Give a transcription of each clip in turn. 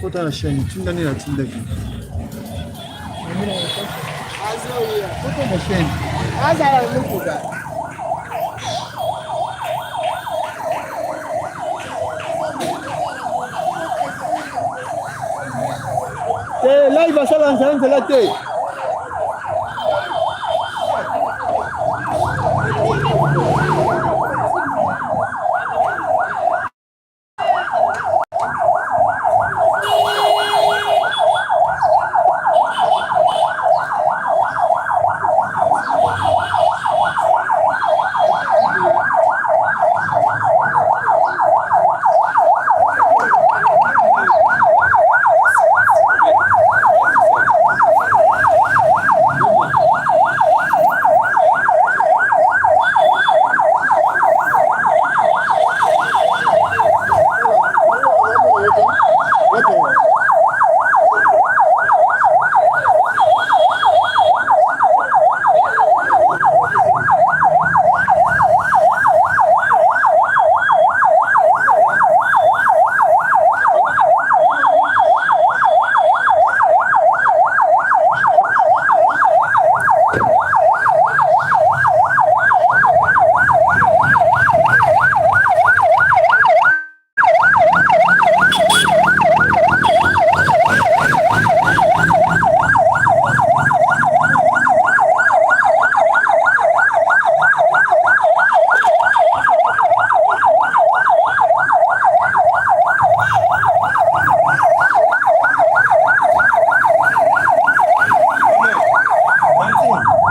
Kota Shane, tunda ni la tunda ki. Kota Shane. Aza ya mkuga. Live asala nsanze la te.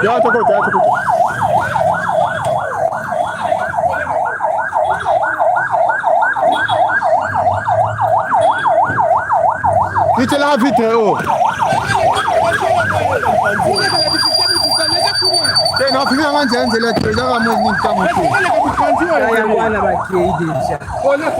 Ya tukuta. Vite là, vite, oh. Non, fino a mangiare, non le trovo, ma non mi stiamo qui. Haya bwana bakie idisha. Pole.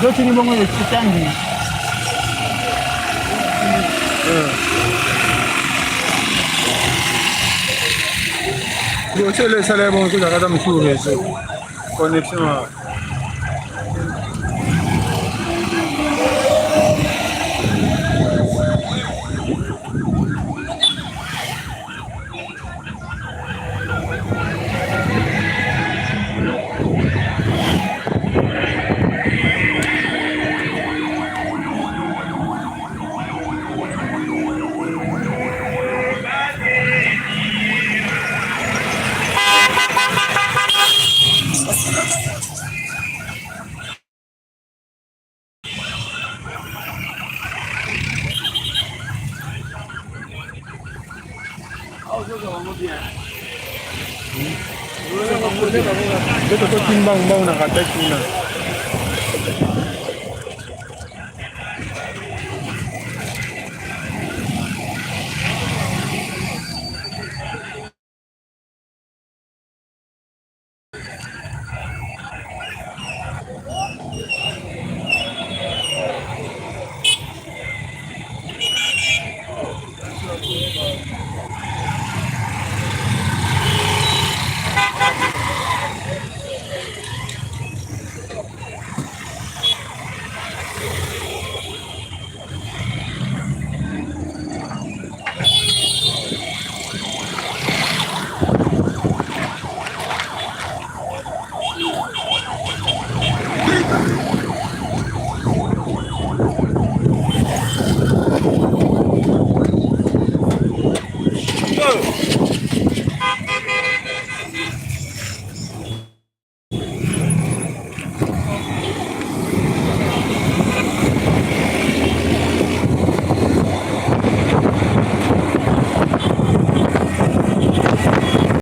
Zote ni bongo zitangi. Bon, c'est le salaire bon que j'ai dans mon réseau. Connexion. Beto ko timbang bang nakatek na.